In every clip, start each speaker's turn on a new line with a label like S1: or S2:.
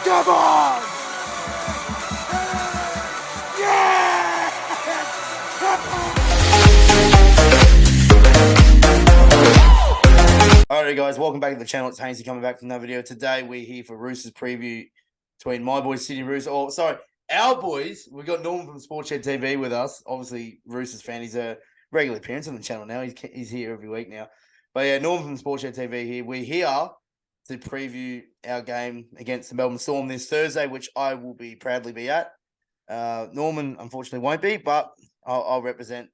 S1: Come on! Yeah! Alright guys, welcome back to the channel. It's Hainsey coming back from another video. Today we're here for Roosters preview between my boys Sydney Roosters. Oh, sorry, our boys. We've got Norman from Sportshed TV with us. Obviously, Roosters fan. He's a regular appearance on the channel now. He's here every week now. But yeah, Norman from Sportshed TV here. We're here to preview our game against the Melbourne Storm this Thursday, which I will proudly be at. Norman unfortunately won't be, but I'll represent.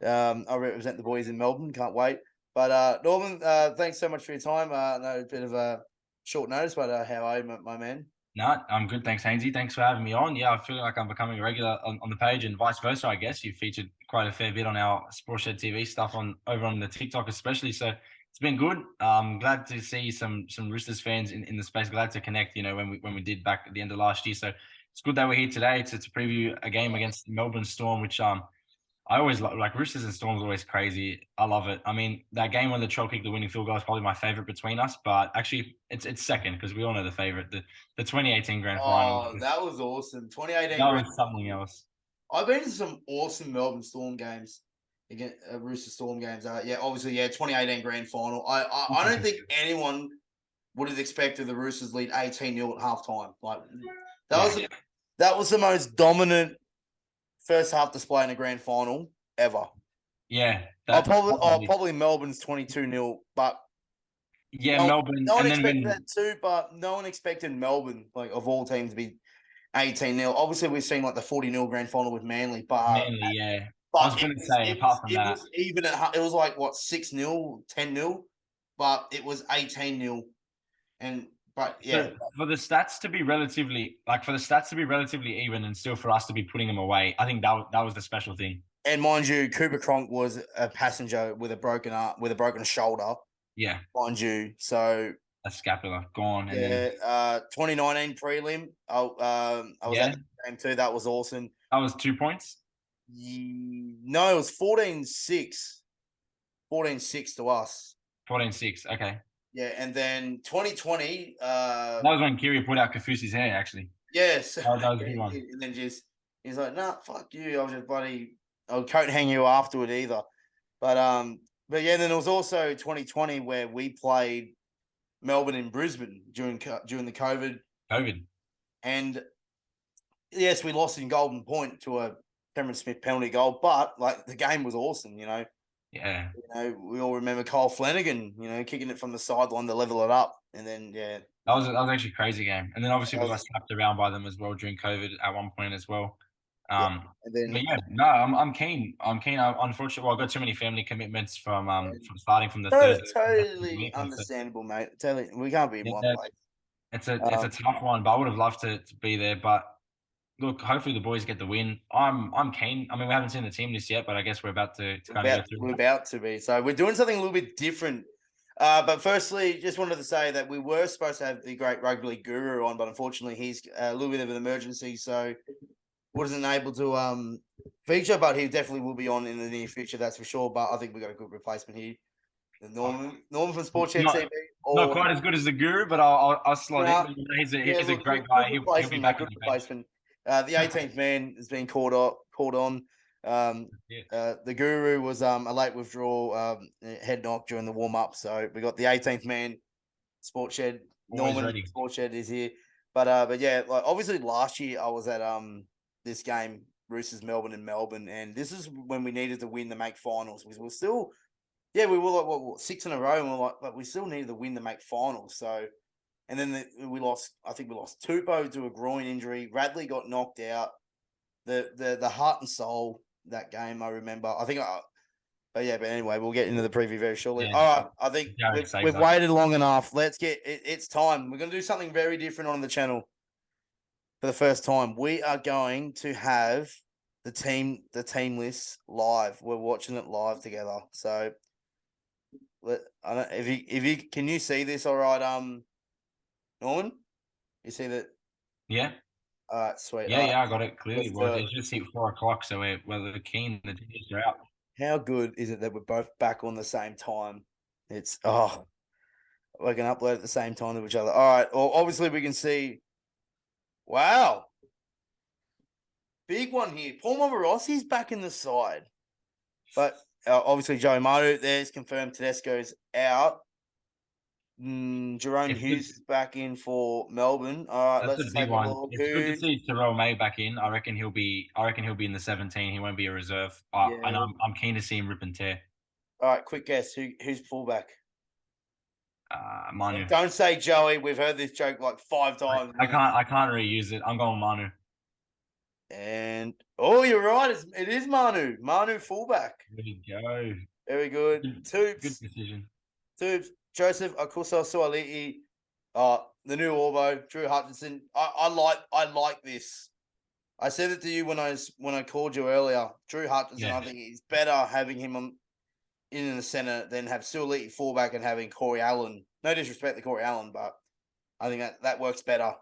S1: I'll represent the boys in Melbourne. Can't wait. But Norman, thanks so much for your time. I know a bit of a short notice, but how are you, my man?
S2: No, I'm good. Thanks, Hainsey. Thanks for having me on. Yeah, I feel like I'm becoming a regular on the page and vice versa, I guess. You've featured quite a fair bit on our Sportshed TV stuff over on the TikTok especially. So it's been good. Glad to see some Roosters fans in the space. Glad to connect, when we did back at the end of last year. So it's good that we're here today to preview a game against Melbourne Storm, which I always like Roosters and Storm's always crazy. I love it. I mean, that game when the Trell kicked the winning field goal is probably my favorite between us, but actually it's second because we all know the favorite, the 2018 grand final.
S1: Oh, that was awesome. 2018
S2: That
S1: grand
S2: was something else.
S1: I've been to some awesome Melbourne Storm games, against Rooster Storm games. Obviously, 2018 grand final. I don't think anyone would have expected the Roosters lead 18-0 at halftime. Like that was the most dominant first half display in a grand final ever.
S2: Yeah,
S1: probably Melbourne's 22-0, but
S2: Melbourne.
S1: No one expected that too, but no one expected Melbourne, like of all teams, to be 18-0. Obviously, we've seen like the 40-0 grand final with Manly, but
S2: Manly, yeah. But I was going to say, apart from that,
S1: it was like what 6-0, 10-0, but it was 18-0,
S2: for the stats to be relatively even and still for us to be putting them away, I think that was the special thing.
S1: And mind you, Cooper Cronk was a passenger with a broken arm, with a broken shoulder.
S2: Yeah,
S1: mind you, so
S2: a scapula gone. And
S1: then 2019 prelim. I was at the game too. That was awesome.
S2: That was 2 points.
S1: No, it was 14-6. 14-6 to us.
S2: 14-6. Okay.
S1: Yeah, and then 2020.
S2: That was when Kiri put out Kafusi's hair, actually.
S1: Yes.
S2: That was a good one.
S1: And then he's like, "Nah, fuck you. I was just I'll coat hang you afterward either." But yeah, then there was also 2020 where we played Melbourne in Brisbane during the COVID. And yes, we lost in Golden Point to a Cameron Smith penalty goal, but like the game was awesome,
S2: Yeah.
S1: We all remember Kyle Flanagan, kicking it from the sideline to level it up, and then
S2: that was actually a crazy game. And then obviously we got slapped around by them as well during COVID at one point as well. I'm keen. Unfortunately, I've got too many family commitments from starting from the Thursday.
S1: Totally understandable, mate. Totally, we can't be in one place.
S2: It's a tough one, but I would have loved to be there. But look, hopefully the boys get the win. I'm keen. I mean, we haven't seen the team list yet, but I guess we're about to kind of go through.
S1: We're about to be. So we're doing something a little bit different. But firstly, just wanted to say that we were supposed to have the great rugby league guru on, but unfortunately he's a little bit of an emergency, so wasn't able to feature. But he definitely will be on in the near future, that's for sure. But I think we got a good replacement here. Norman from Sportshed TV.
S2: Not quite as good as the guru, but I'll slot in. He's a great guy. He'll be back.
S1: Good replacement. The 18th man has been called on. The guru was a late withdrawal, head knock during the warm up. So we got the 18th man, Sportshed. Norman Sportshed is here. But yeah, like obviously last year I was at this game, Roosters Melbourne in Melbourne, and this is when we needed to win to make finals because we're still, we were like what 6 in a row, and we're like, but we still needed to win to make finals. So. And then we lost. I think we lost Tupou to a groin injury. Radley got knocked out. The heart and soul that game, I remember. But anyway, we'll get into the preview very shortly. Yeah. All right, I think we've waited long enough. Let's get it. It's time. We're going to do something very different on the channel for the first time. We are going to have the team list live. We're watching it live together. So, I don't. If you can you see this? All right, Norman, you see that?
S2: Yeah.
S1: All right, sweet.
S2: Yeah, I got it clearly. Well, it's just hit 4 o'clock, so we're keen. The teams are out.
S1: How good is it that we're both back on the same time? It's we can upload at the same time to each other. All right. Well, obviously we can see Wow. Big one here. Paul Rossi's back in the side. But obviously, Joey Manu there's confirmed Tedesco's out. Jerome Hughes is back in for Melbourne. All right,
S2: That's a
S1: let's
S2: big
S1: take a
S2: one.
S1: look.
S2: It's good to see Terrell May back in. I reckon he'll be in the 17. He won't be a reserve. And
S1: Yeah.
S2: I'm keen to see him rip and tear.
S1: All right, quick guess. Who's fullback?
S2: Manu.
S1: Don't say Joey. We've heard this joke like 5 times.
S2: I can't reuse it. I'm going Manu.
S1: And you're right. It is Manu. Manu fullback.
S2: There we go.
S1: Very good.
S2: Good
S1: Tubes.
S2: decision.
S1: Tubes. Joseph Akusa Sualiti. The new Orbo, Drew Hutchinson. I like this. I said it to you when I called you earlier. Drew Hutchinson,
S2: Yeah.
S1: I think it's better having him in the center than have Sualiti fullback and having Corey Allen. No disrespect to Corey Allen, but I think that works better.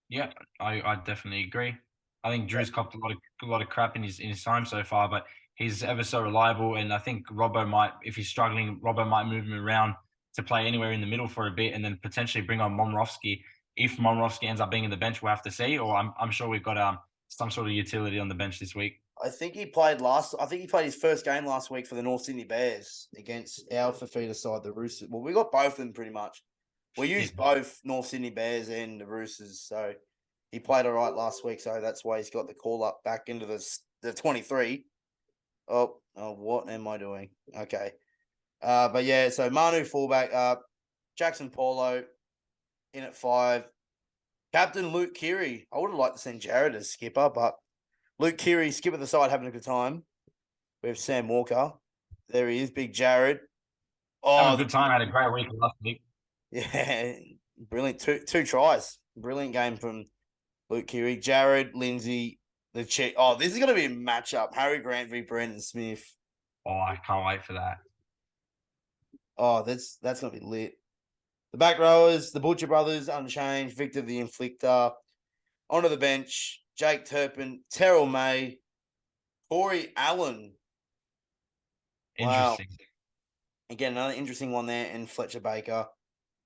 S2: Yeah, I definitely agree. I think Drew's copped a lot of crap in his time so far, but he's ever so reliable. And I think Robbo might, if he's struggling, Robbo might move him around to play anywhere in the middle for a bit, and then potentially bring on Momorowski. If Momorowski ends up being in the bench, we'll have to see. Or I'm sure we've got some sort of utility on the bench this week.
S1: I think he played his first game last week for the North Sydney Bears against our Fafita side, the Roosters. Well, we got both of them pretty much. We used both North Sydney Bears and the Roosters, so he played all right last week. So that's why he's got the call up back into the 23. Oh, what am I doing? Okay, but yeah, so Manu fullback, Jackson Paulo in at 5, Captain Luke Keary. I would have liked to send Jared as skipper, but Luke Keary, skipper the side, having a good time. We have Sam Walker. There he is, big Jared.
S2: Having a good time. Had a great week last week.
S1: Yeah, brilliant. Two tries. Brilliant game from Luke Keary. Jared, Lindsay, the chick. Oh, this is going to be a matchup. Harry Grant v. Brendan Smith.
S2: Oh, I can't wait for that.
S1: Oh, that's going to be lit. The back rowers, the Butcher brothers, unchanged. Victor the Inflictor. Onto the bench, Jake Turpin, Terrell May, Corey Allen.
S2: Interesting.
S1: Wow. Again, another interesting one there, and Fletcher Baker.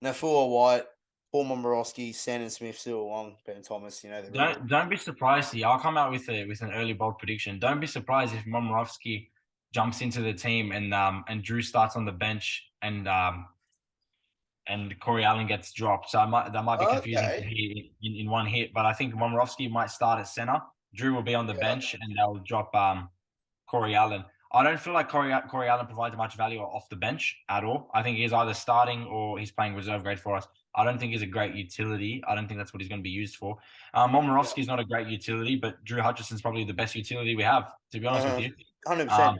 S1: Nafua White, Paul Momorowski, Sandon Smith, Cyril Wong, Ben Thomas.
S2: Don't be surprised. I'll come out with an early bold prediction. Don't be surprised if Momorowski jumps into the team and Drew starts on the bench and Corey Allen gets dropped. So that might be confusing to hear in one hit. But I think Momorowski might start at center. Drew will be on the bench and they'll drop Corey Allen. I don't feel like Corey Allen provides much value off the bench at all. I think he's either starting or he's playing reserve grade for us. I don't think he's a great utility. I don't think that's what he's going to be used for. Momorowski is not a great utility, but Drew Hutchinson's probably the best utility we have, to be honest with you.
S1: 100%.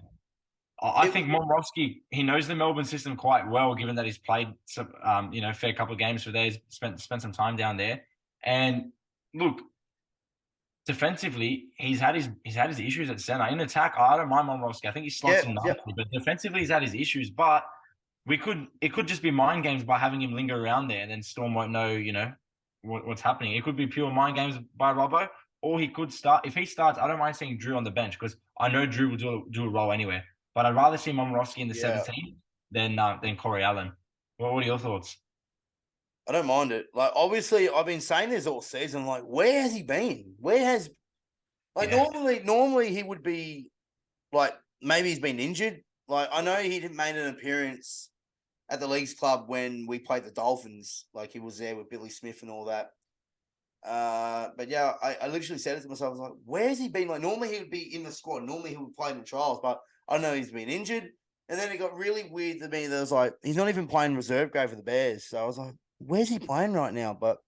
S2: I think Momorowski, he knows the Melbourne system quite well, given that he's played some, fair couple of games for there. He's spent some time down there. And look, defensively, he's had his issues at center. In attack, I don't mind Momorowski. I think he slots in nicely, but defensively, he's had his issues. But it could just be mind games by having him linger around there, and then Storm won't know, what's happening. It could be pure mind games by Robbo, or he could start. If he starts, I don't mind seeing Drew on the bench because I know Drew will do a role anyway. But I'd rather see Momorowski in the 17 than Corey Allen. What are your thoughts?
S1: I don't mind it. Like, obviously, I've been saying this all season. Like, where has he been? Normally he would be, like, maybe he's been injured. Like, I know he made an appearance at the Leagues Club when we played the Dolphins. Like, he was there with Billy Smith and all that. But yeah, I literally said it to myself. I was like, where's he been? Like, normally he would be in the squad. Normally he would play in the trials, but I know he's been injured. And then it got really weird to me. That was like, he's not even playing reserve grade for the Bears. So I was like, where's he playing right now? But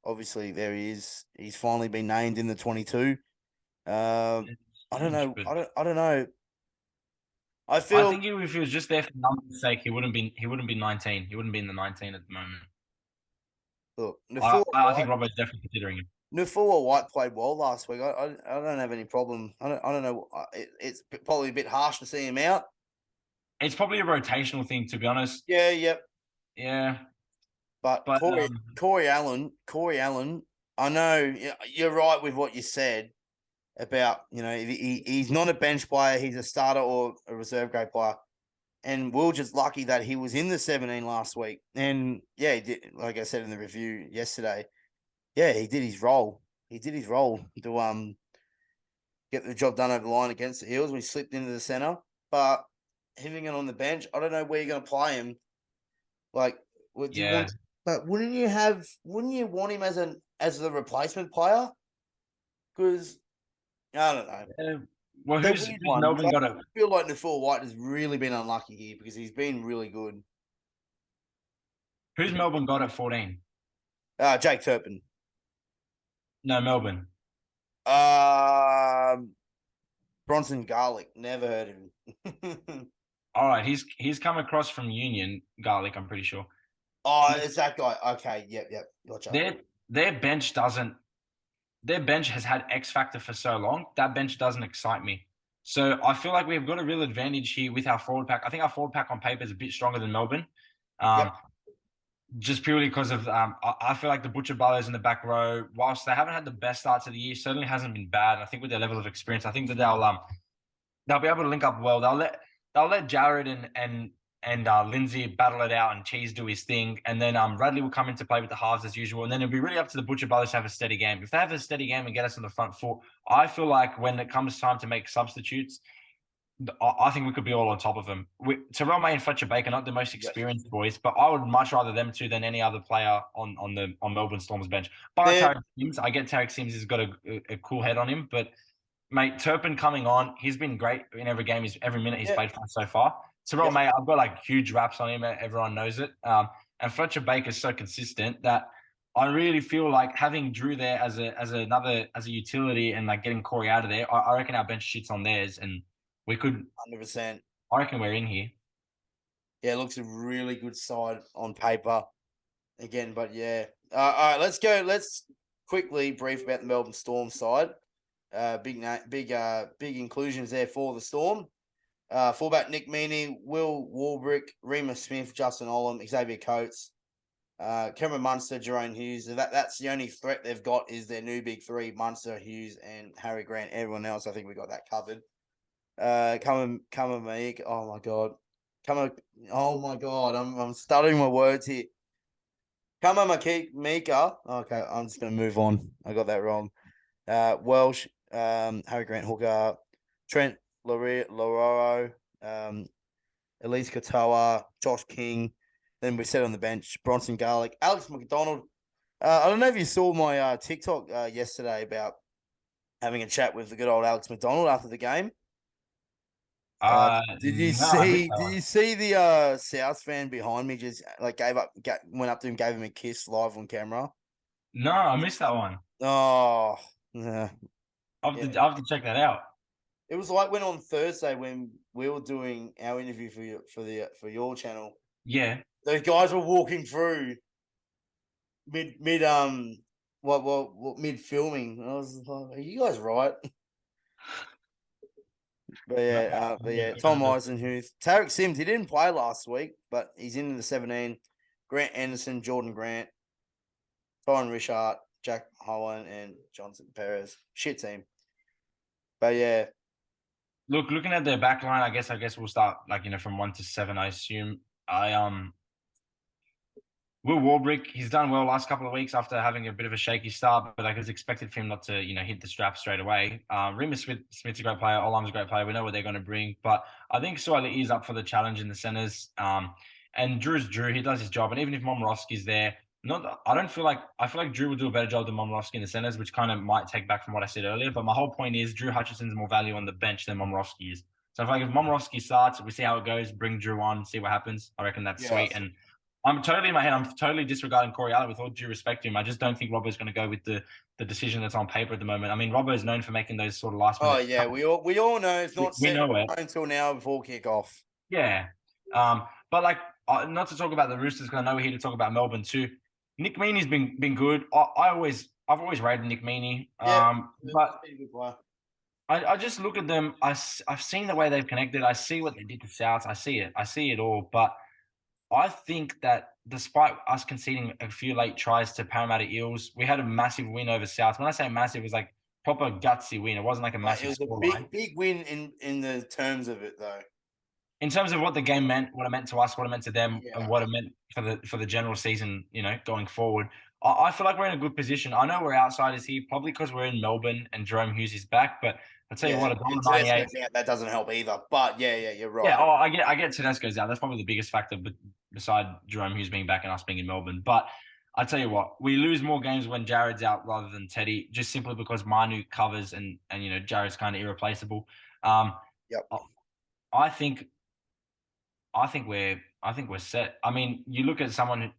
S1: obviously there he is. He's finally been named in the 22. I don't know. I don't know. I think
S2: if he was just there for numbers' sake, he wouldn't be 19. He wouldn't be in the 19 at the moment.
S1: Look,
S2: I think Robert's definitely considering him.
S1: Nafua White played well last week. I don't have any problem. I don't know. It's probably a bit harsh to see him out.
S2: It's probably a rotational thing, to be honest.
S1: Yeah. Yep.
S2: Yeah.
S1: But Corey Allen. I know you're right with what you said about, he's not a bench player. He's a starter or a reserve grade player. And we're just lucky that he was in the 17 last week. And yeah, he did, like I said in the review yesterday. Yeah, he did his role. he did his role to get the job done over the line against the Eels when he slipped into the centre. But having it on the bench, I don't know where you're going to play him. Like, what do you want? But wouldn't you want him as the replacement player? Because I don't know.
S2: Well,
S1: They're
S2: who's
S1: weird ones.
S2: Melbourne got it?
S1: I feel like Nafil White has really been unlucky here because he's been really good.
S2: Who's Melbourne got at 14?
S1: Jake Turpin.
S2: No, Melbourne.
S1: Bronson Garlic. Never heard of him.
S2: All right, he's come across from Union Garlic. I'm pretty sure.
S1: Oh, it's that guy. Okay, yep. Gotcha.
S2: Their bench doesn't. Their bench has had X factor for so long. That bench doesn't excite me. So I feel like we've got a real advantage here with our forward pack. I think our forward pack on paper is a bit stronger than Melbourne.
S1: Yep.
S2: Just purely because of I feel like the Butcher Brothers in the back row, whilst they haven't had the best starts of the year, certainly hasn't been bad. I think with their level of experience, I think that they'll be able to link up well. They'll let Jared and Lindsay battle it out and Cheese do his thing, and then Radley will come into play with the halves as usual, and then it'll be really up to the Butcher Brothers to have a steady game. If they have a steady game and get us on the front foot, I feel like when it comes time to make substitutes, I think we could be all on top of them. Terrell May and Fletcher Baker, not the most experienced boys, but I would much rather them two than any other player on Melbourne Storm's bench. But Tarek Sims, I get Tarek Sims has got a cool head on him, but mate, Turpin coming on, he's been great in every game. Every minute he's played for us so far. Terrell May, I've got like huge raps on him. Everyone knows it. And Fletcher Baker is so consistent that I really feel like having Drew there as a utility and like getting Corey out of there. I reckon our bench shits on theirs and we could
S1: 100%.
S2: I reckon we're in here.
S1: Yeah, it looks a really good side on paper. Again, but yeah. All right, let's go. Let's quickly brief about the Melbourne Storm side. Big inclusions there for the Storm. Fullback Nick Meaney, Will Warbrick, Remus Smith, Justin Olam, Xavier Coates, Cameron Munster, Jerome Hughes. That's the only threat they've got is their new big three, Munster, Hughes, and Harry Grant. Everyone else, I think we got that covered. Meek. Oh my god. Oh my god. I'm stuttering my words here. Mika. Okay, I'm just gonna move on. I got that wrong. Welsh, Harry Grant Hooker, Trent Lororo, Elise Katoa, Josh King. Then we set on the bench Bronson Garlic, Alex McDonald. I don't know if you saw my TikTok yesterday about having a chat with the good old Alex McDonald after the game. Did you see the South fan behind me just like went up to him, gave him a kiss live on camera?
S2: No, I missed that one.
S1: Oh, yeah.
S2: I'll have to check that out.
S1: It was like when on Thursday when we were doing our interview for your channel.
S2: Yeah,
S1: those guys were walking through mid filming. I was like, "Are you guys right?" But yeah, Tom Eisenhuth, Tarek Sims. He didn't play last week, but he's in the 17. Grant Anderson, Jordan Grant, Tyron Richard, Jack Holland, and Johnson Perez. Shit team. But yeah.
S2: Looking at their back line, I guess we'll start from 1 to 7. I assume Will Warbrick, he's done well last couple of weeks after having a bit of a shaky start, but it's expected for him not to, hit the strap straight away. Remus Smith's a great player. Olam's a great player. We know what they're going to bring, but I think Suaalii is up for the challenge in the centers. And Drew's Drew. He does his job, and even if Momorowski's there, I feel like Drew will do a better job than Momorowski in the centers, which kind of might take back from what I said earlier. But my whole point is Drew Hutchison's more value on the bench than Momorowski is. So I feel like if Momorowski starts, we see how it goes. Bring Drew on, see what happens. I reckon that's sweet. And I'm totally in my head. I'm totally disregarding Corey Allen with all due respect to him. I just don't think Robbo's going to go with the decision that's on paper at the moment. I mean, Robbo is known for making those sort of last minute.
S1: Oh yeah, we all know it's not set until now before kickoff.
S2: Yeah, but not to talk about the Roosters because I know we're here to talk about Melbourne too. Nick Meaney's been good. I've always rated Nick Meaney. But I just look at them. I've seen the way they've connected. I see what they did to South. I see it all, but I think that despite us conceding a few late tries to Parramatta Eels, we had a massive win over South. When I say massive, it was like proper gutsy win. It wasn't like a massive scoreline.
S1: It was a big win in the terms of it, though.
S2: In terms of what the game meant, what it meant to us, what it meant to them, and what it meant for the general season, going forward. I feel like we're in a good position. I know we're outsiders here, probably because we're in Melbourne and Jerome Hughes is back. But I'll tell you
S1: Yeah,
S2: what,
S1: and
S2: $1.98.
S1: Tedesco's out. That doesn't help either. But yeah, you're
S2: Yeah,
S1: right.
S2: oh, I get Tedesco's out. That's probably the biggest factor, but beside Jerome Hughes being back and us being in Melbourne. But I tell you what, we lose more games when Jared's out rather than Teddy, just simply because Manu covers and Jared's kind of irreplaceable.
S1: Yep.
S2: I I think I think we're set. I mean, you look at someone,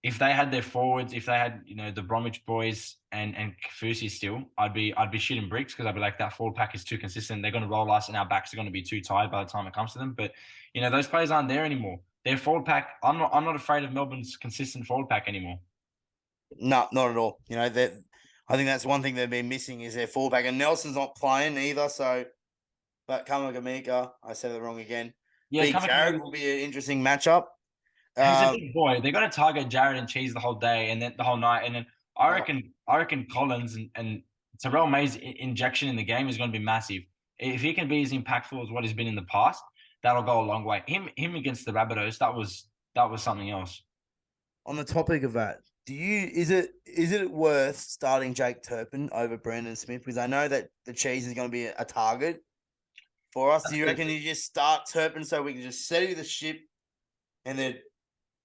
S2: if they had their forwards, if they had, the Bromwich boys and Kafusi still, I'd be shitting bricks because I'd be like, that forward pack is too consistent. They're going to roll us, and our backs are going to be too tired by the time it comes to them. But those players aren't there anymore. Their forward pack, I'm not afraid of Melbourne's consistent forward pack anymore.
S1: No, not at all. That I think that's one thing they've been missing is their fullback, and Nelson's not playing either. So, but Kamagamika, I said it wrong again.
S2: Yeah,
S1: Big
S2: coming.
S1: Jared will be an interesting matchup.
S2: He's a
S1: Um,
S2: big boy. They got to target Jared and Cheese the whole day and then the whole night. And then
S1: oh,
S2: I reckon Collins and Terrell May's injection in the game is going to be massive. If he can be as impactful as what he's been in the past, that'll go a long way. Him against the Rabbitohs, that was something else.
S1: on the topic of that, is it worth starting Jake Turpin over Brandon Smith? Because I know that the cheese is going to be a target for us. Do you reckon you just start Turpin so we can just steady the ship, and then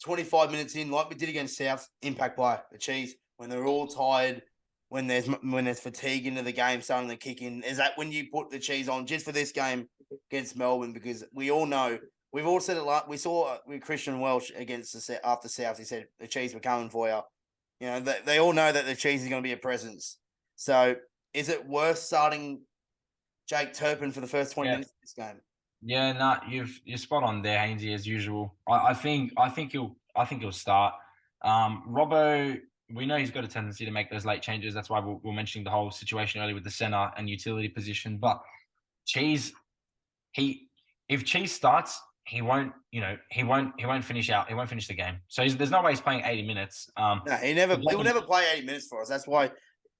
S1: 25 minutes in, like we did against South, impact by the cheese when they're all tired, when there's fatigue into the game starting to kick in? Is that when you put the cheese on just for this game against Melbourne? Because we all know, we've all said it. Like we saw with Christian Welsh against after South, he said the cheese were coming for you. They all know that the cheese is going to be a presence. So is it worth starting Jake Turpin for the first 20
S2: Yeah.
S1: minutes of this game?
S2: Yeah, no, you're spot on there, Hainsey, as usual. I think he'll start. Robbo, we know he's got a tendency to make those late changes. That's why we're mentioning the whole situation earlier with the center and utility position. But Cheese, he if Cheese starts, he won't finish out. He won't finish the game. So there's no way he's playing 80 minutes.
S1: No, he will never play 80 minutes for us. That's why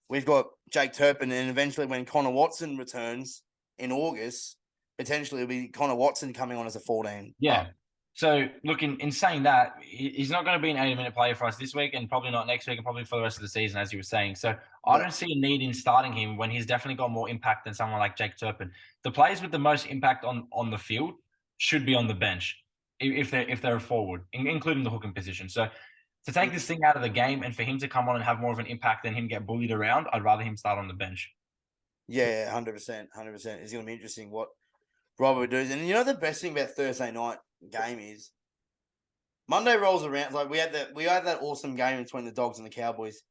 S1: we've got Jake Turpin, and eventually when Connor Watson returns in August, potentially it'll be Connor Watson coming on as a 14.
S2: Yeah. So, look, in saying that, he's not going to be an 80-minute player for us this week and probably not next week and probably for the rest of the season, as you were saying. So, I don't see a need in starting him when he's definitely got more impact than someone like Jake Turpin. The players with the most impact on the field should be on the bench if they're a forward, including the hooking position. So, to take this thing out of the game and for him to come on and have more of an impact than him get bullied around, I'd rather him start on the bench.
S1: Yeah, 100%. 100%. It's going to be interesting what Robert does. And the best thing about Thursday night game is Monday rolls around. Like we had that awesome game between the Dogs and the Cowboys.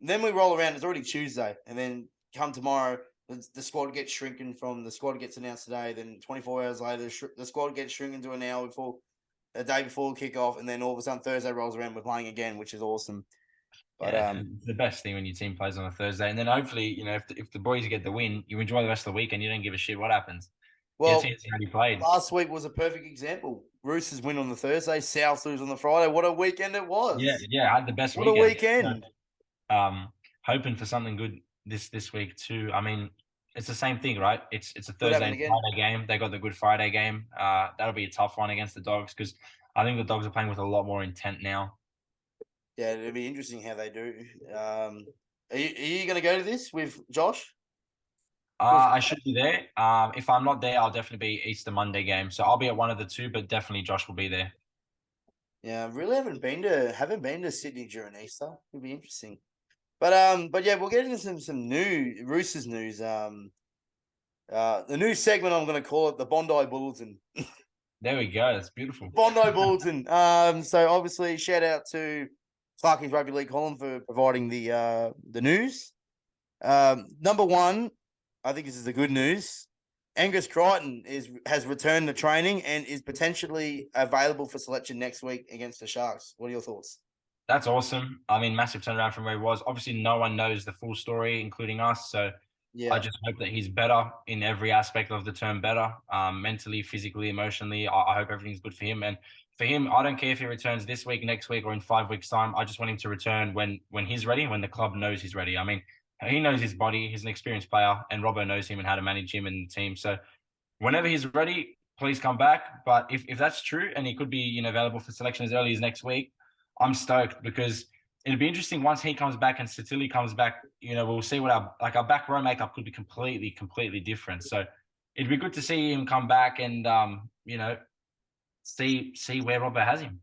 S1: Then we roll around. It's already Tuesday, and then come tomorrow, the squad gets shrinking from the squad gets announced today. Then 24 hours later, the squad gets shrinking to an hour before a day before kickoff, and then all of a sudden Thursday rolls around. We're playing again, which is awesome. But
S2: Yeah, it's the best thing when your team plays on a Thursday, and then hopefully, if the boys get the win, you enjoy the rest of the week, and you don't give a shit what happens.
S1: well,
S2: Yeah, see how you played.
S1: last week was a perfect example. Roosters win on the Thursday, South lose on the Friday. What a weekend it
S2: Yeah,
S1: was!
S2: yeah, I had the best
S1: What a
S2: weekend.
S1: weekend!
S2: Hoping for something good this week too. I mean, it's the same thing, right? It's a
S1: Could
S2: Thursday
S1: happen
S2: and
S1: again.
S2: Friday game. They got the Good Friday game. That'll be a tough one against the Dogs because I think the Dogs are playing with a lot more intent now.
S1: Yeah, it'll be interesting how they do. Are you going to go to this with Josh?
S2: I should be there. If I'm not there, I'll definitely be Easter Monday game. So I'll be at one of the two, but definitely Josh will be there.
S1: Yeah, I really haven't been to Sydney during Easter. It'll be interesting. But yeah, we'll get into some new Roosters news. The new segment I'm going to call it the Bondi Bulletin.
S2: There we go. That's beautiful.
S1: Bondi Bulletin. So obviously, shout out to Clarkie's Rugby League column for providing the news. Number one, I think this is the good news. Angus Crichton has returned to training and is potentially available for selection next week against the Sharks. What are your thoughts?
S2: That's awesome. I mean, massive turnaround from where he was. Obviously, no one knows the full story, including us. So
S1: Yeah,
S2: I just hope that he's better in every aspect of the term better, mentally, physically, emotionally. I hope everything's good for him. And for him, I don't care if he returns this week, next week, or in 5 weeks' time. I just want him to return when he's ready, when the club knows he's ready. I mean, he knows his body. He's an experienced player, and Robbo knows him and how to manage him and the team. So whenever he's ready, please come back. But if that's true and he could be available for selection as early as next week, I'm stoked because it'll be interesting once he comes back and Satili comes back. We'll see what our back row makeup could be completely different. So it'd be good to see him come back and see where Robbo has him.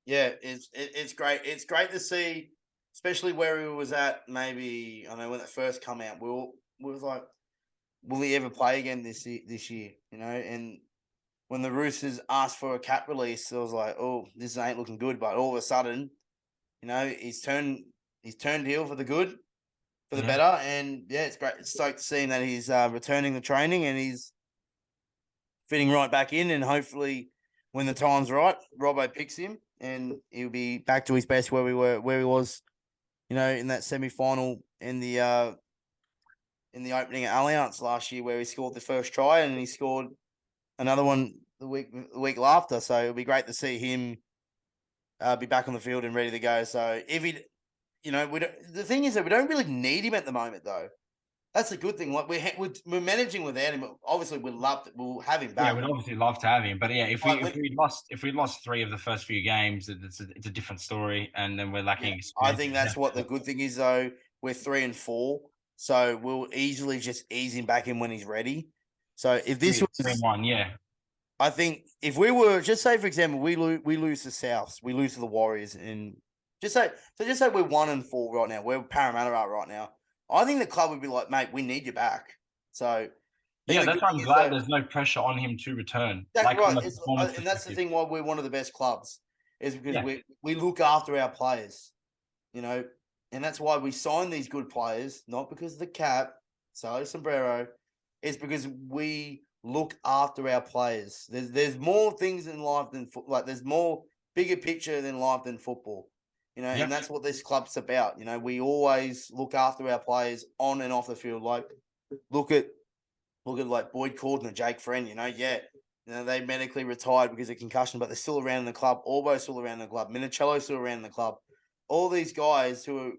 S1: Yeah, it's great. It's great to see, especially where he was at. Maybe I know when it first come out, we was like, will he ever play again this year? And when the Roosters asked for a cap release, I was like, oh, this ain't looking good. But all of a sudden, he's turned heel for the good, for the better. And yeah, it's great. It's stoked to see that he's returning to training and he's fitting right back in. And hopefully, when the time's right, Robbo picks him and he'll be back to his best where he was, in that semi-final in the opening at Allianz last year, where he scored the first try and he scored another one the week after. So it'll be great to see him be back on the field and ready to go. So if he, the thing is that we don't really need him at the moment, though. That's a good thing. Like we're managing without him. Obviously, we'll have him back.
S2: Yeah, we'd obviously love to have him, but yeah, if we lost 3 of the first few games, it's a different story, and then we're lacking experience.
S1: I think that's what the good thing is, though. We're 3-4, so we'll easily just ease him back in when he's ready. So if this was
S2: 3-1, yeah,
S1: I think if we were just say, for example, we lose to Souths, we lose to the Warriors, and just say we're 1-4 right now. We're Parramatta right now. I think the club would be like, mate, we need you back. So
S2: yeah, that's why I'm glad there's no pressure on him to return.
S1: Exactly right. And that's the thing why we're one of the best clubs is because we look after our players, and that's why we sign these good players, not because of the cap, sorry, sombrero. It's because we look after our players. There's more things in life than there's more bigger picture than life than football, and that's what this club's about. We always look after our players on and off the field. Like, look at like Boyd Corden and Jake Friend, they medically retired because of concussion, but they're still around in the club. Orbo's still around in the club. Minicello's still around in the club. All these guys who have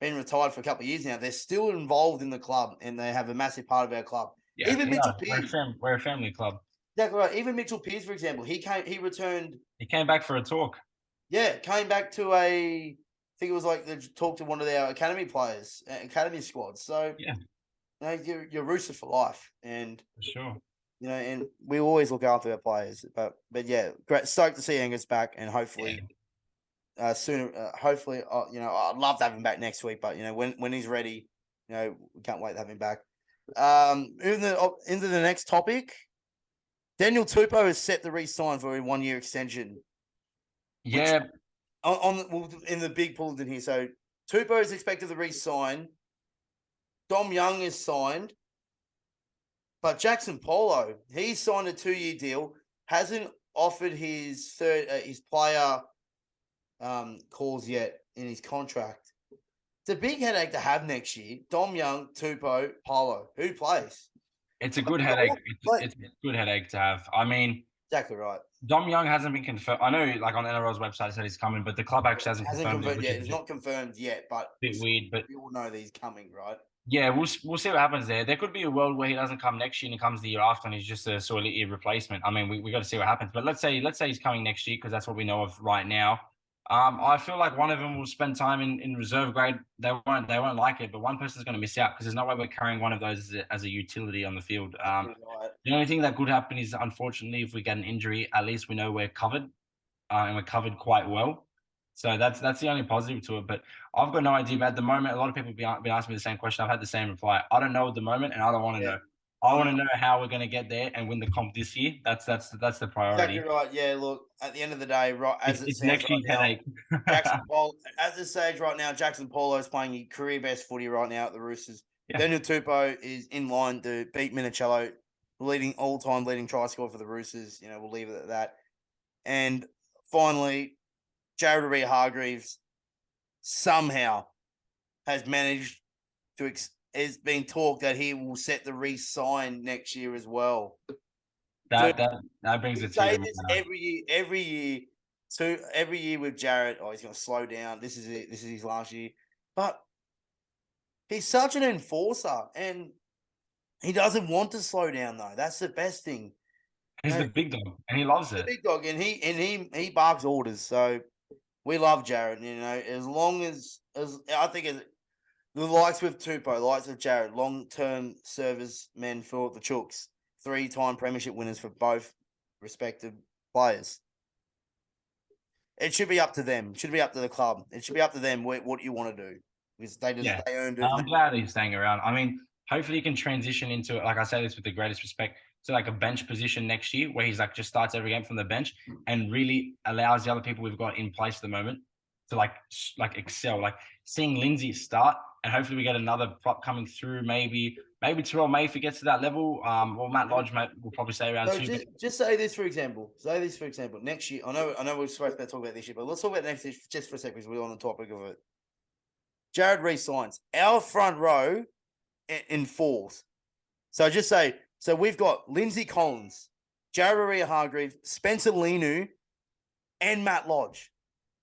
S1: been retired for a couple of years now, they're still involved in the club and they have a massive part of our club.
S2: Yeah, even Mitchell Pearce. We're a family club.
S1: Exactly right. Even Mitchell Pearce, for example, he came
S2: back for a talk.
S1: Yeah, came back to I think it was like the talk to one of our academy players, academy squads. So
S2: yeah.
S1: You're Rooster for life, and
S2: for sure,
S1: and we always look after our players. But yeah, great, stoked to see Angus back, and hopefully, sooner. Hopefully, I'd love to have him back next week. But when he's ready, we can't wait to have him back. Into the next topic, Daniel Tupou is set to re-sign for a 1-year extension.
S2: Yeah,
S1: in the big bulletin here. So Tupou is expected to re-sign. Dom Young is signed, but Jackson Polo, he's signed a 2-year deal, hasn't offered his player calls yet in his contract. It's a big headache to have next year. Dom Young, Tupou, Polo, who plays?
S2: It's a good headache. It's a good headache to have. I mean,
S1: exactly right.
S2: Dom Young hasn't been confirmed. I know, like on NRL's website, said he's coming, but the club actually hasn't confirmed
S1: it yet. It's not confirmed yet, but
S2: a bit weird. But
S1: we all know that he's coming, right?
S2: Yeah, we'll see what happens there. There could be a world where he doesn't come next year and he comes the year after and he's just a sort of replacement. I mean, we got to see what happens. But let's say he's coming next year because that's what we know of right now. I feel like one of them will spend time in reserve grade. They won't like it, but one person's going to miss out because there's no way we're carrying one of those as a utility on the field. The only thing that could happen is, unfortunately, if we get an injury, at least we know we're covered, and we're covered quite well. So that's the only positive to it. But I've got no idea. But at the moment, a lot of people have been asking me the same question. I've had the same reply. I don't know at the moment, and I don't want to know. I want to know how we're going to get there and win the comp this year. That's the priority.
S1: Exactly right. Yeah. Look, at the end of the day, right as
S2: it's next year's headache.
S1: At this stage right now, Jackson Polo is playing his career best footy right now at the Roosters.
S2: Yeah.
S1: Daniel Tupou is in line to beat Minicello, all-time leading try scorer for the Roosters. We'll leave it at that. And finally, Jared Hargreaves somehow has managed to has been talked that he will set the re-sign next year as well.
S2: That brings it to
S1: every year with Jared. Oh, he's going to slow down. This is it. This is his last year. But he's such an enforcer, and he doesn't want to slow down though. That's the best thing.
S2: He's the big dog, and he loves it.
S1: The big dog, and he barks orders. So We love Jared. As long as I think the likes with Tupou, likes of Jared, long-term servicemen for the Chooks, 3-time premiership winners for both respective players. It should be up to them. It should be up to the club. It should be up to them what you want to do, because they earned it.
S2: I'm glad he's staying around. I mean, hopefully he can transition into, like I say this with the greatest respect, to like a bench position next year where he's like just starts every game from the bench and really allows the other people we've got in place at the moment to like excel. Like seeing Lindsay start, and hopefully we get another prop coming through. Maybe Terrell May if he gets to that level. Well, Matt Lodge will probably stay around too.
S1: Just say this for example. Next year, I know we're supposed to talk about this year, but let's talk about next year just for a second because we're on the topic of it. Jared re-signs. Our front row in fourth. So just say, so we've got Lindsay Collins, Jared Hargreaves, Spencer Linu, and Matt Lodge.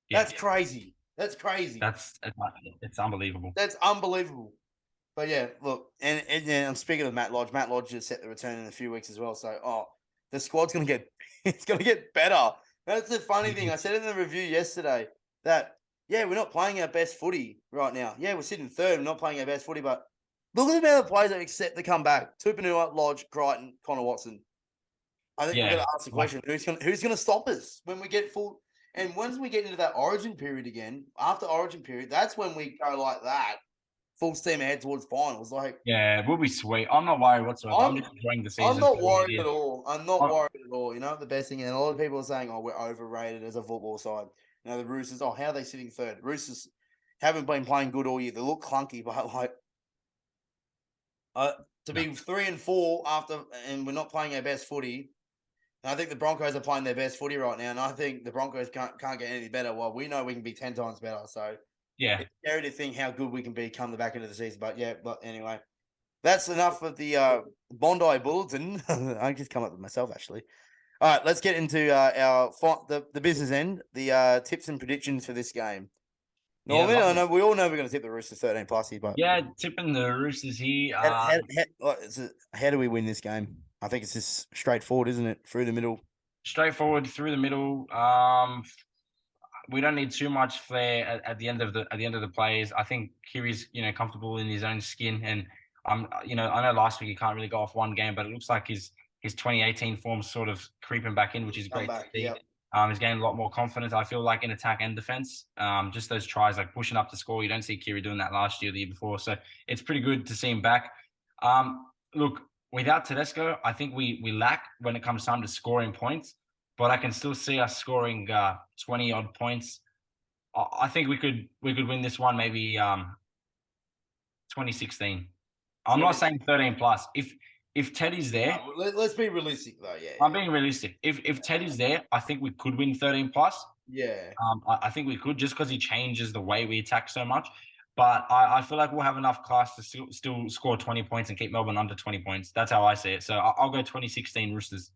S1: That's crazy. That's crazy.
S2: It's unbelievable.
S1: That's unbelievable. But yeah, look, and I'm speaking of Matt Lodge. Matt Lodge just set the return in a few weeks as well. So, the squad's gonna get better. That's the funny thing. I said in the review yesterday that we're not playing our best footy right now. Yeah, we're sitting third. We're not playing our best footy, but look at the amount of players that accept to come back. Tupanua, Lodge, Crichton, Connor Watson. I think we've got to ask the question: who's gonna stop us when we get full? And once we get into that Origin period again, after Origin period, that's when we go like that, full steam ahead towards finals. Like,
S2: we'll be sweet. I'm not worried whatsoever. I'm just enjoying the season.
S1: I'm not worried at all. Worried at all. You know the best thing, and a lot of people are saying, "Oh, we're overrated as a football side." The Roosters. Oh, how are they sitting third? Roosters haven't been playing good all year. They look clunky, but like, to be 3 and 4 after, and we're not playing our best footy. And I think the Broncos are playing their best footy right now, and I think the Broncos can't get any better. Well, we know we can be 10 times better. So it's scary to think how good we can be come the back end of the season. But anyway, that's enough of the Bondi Bulletin. I just come up with myself actually. All right, let's get into the business end, the tips and predictions for this game. Norman, I know we all know we're going to tip the Roosters 13 plus here, but
S2: tipping the Roosters here.
S1: How do we win this game? I think it's just straightforward, isn't it? Through the middle.
S2: Straightforward through the middle. We don't need too much flair at the end of the plays. I think Kiri's comfortable in his own skin, and I know last week he can't really go off one game, but it looks like his 2018 form sort of creeping back in, which is great to see. Yep. He's getting a lot more confidence, I feel like, in attack and defense. Just those tries, like pushing up to score. You don't see Kiri doing that last year, the year before. So it's pretty good to see him back. Look, without Tedesco, I think we lack when it comes time to scoring points, but I can still see us scoring 20 odd points. I think we could win this one maybe 2016. I'm not saying 13 plus. If Teddy's there,
S1: let's be realistic though. Yeah,
S2: I'm being realistic. If Teddy's there, I think we could win 13 plus.
S1: Yeah.
S2: I think we could, just because he changes the way we attack so much. But I feel like we'll have enough class to still score 20 points and keep Melbourne under 20 points. That's how I see it. So I'll go 2016 Roosters.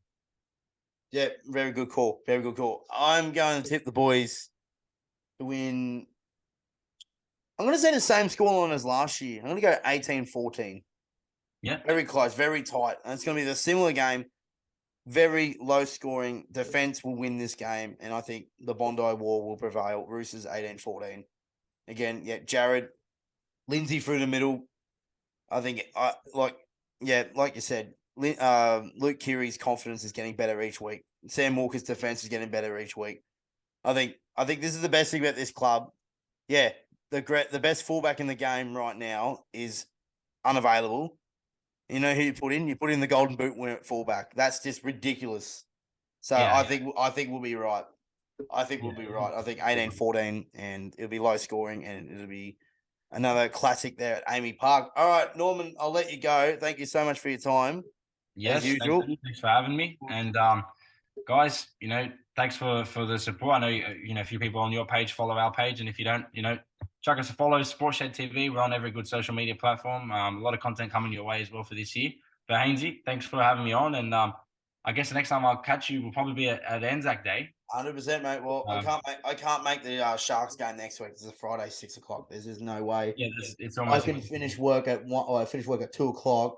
S1: Yeah, very good call. Very good call. I'm going to tip the boys to win. I'm going to say the same scoreline as last year. I'm going to go 18-14.
S2: Yeah.
S1: Very close, very tight. And it's going to be a similar game. Very low scoring. Defense will win this game. And I think the Bondi War will prevail. Roosters 18-14. Again, Jared, Lindsay through the middle. I think, like you said, Luke Keary's confidence is getting better each week. Sam Walker's defense is getting better each week. I think this is the best thing about this club. Yeah, the best fullback in the game right now is unavailable. You know who you put in? You put in the Golden Boot winner at fullback. That's just ridiculous. So I think we'll be right. I think we'll be right. I think 18-14, and it'll be low scoring, and it'll be another classic there at Amy Park. All right, Norman, I'll let you go. Thank you so much for your time.
S2: Yes, as usual. Thanks for having me. And guys, thanks for the support. I know a few people on your page follow our page, and if you don't, chuck us a follow. Sportshed TV. We're on every good social media platform. A lot of content coming your way as well for this year. But Hainsey, thanks for having me on, and I guess the next time I'll catch you will probably be at Anzac Day.
S1: 100%, mate. Well, I can't make the Sharks game next week. It's a Friday, 6 o'clock. There's just no way.
S2: Yeah, it's almost.
S1: I can finish work at 1. Or I finish work at 2 o'clock.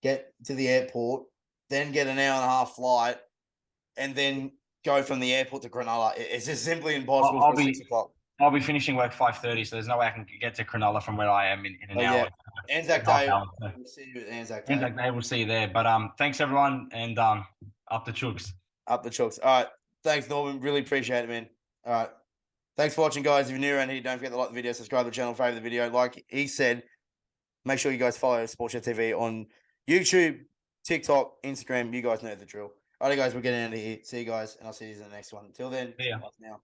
S1: Get to the airport, then get an hour and a half flight, and then go from the airport to Cronulla. It's just simply impossible
S2: I'll
S1: for
S2: be
S1: 6 o'clock.
S2: I'll be finishing work 5:30, so there's no way I can get to Cronulla from where I am in an hour.
S1: Anzac
S2: Half
S1: Day.
S2: hour.
S1: We'll see you at Anzac Day.
S2: Anzac Day, we'll see you there. But thanks everyone, and up the chooks.
S1: Up the chooks. All right. Thanks, Norman. Really appreciate it, man. All right. Thanks for watching, guys. If you're new around here, don't forget to like the video, subscribe to the channel, favorite the video. Like he said, make sure you guys follow Sports Shed TV on YouTube, TikTok, Instagram. You guys know the drill. All right, guys, we're getting out of here. See you guys, and I'll see you in the next one. Until then,
S2: See ya.
S1: now.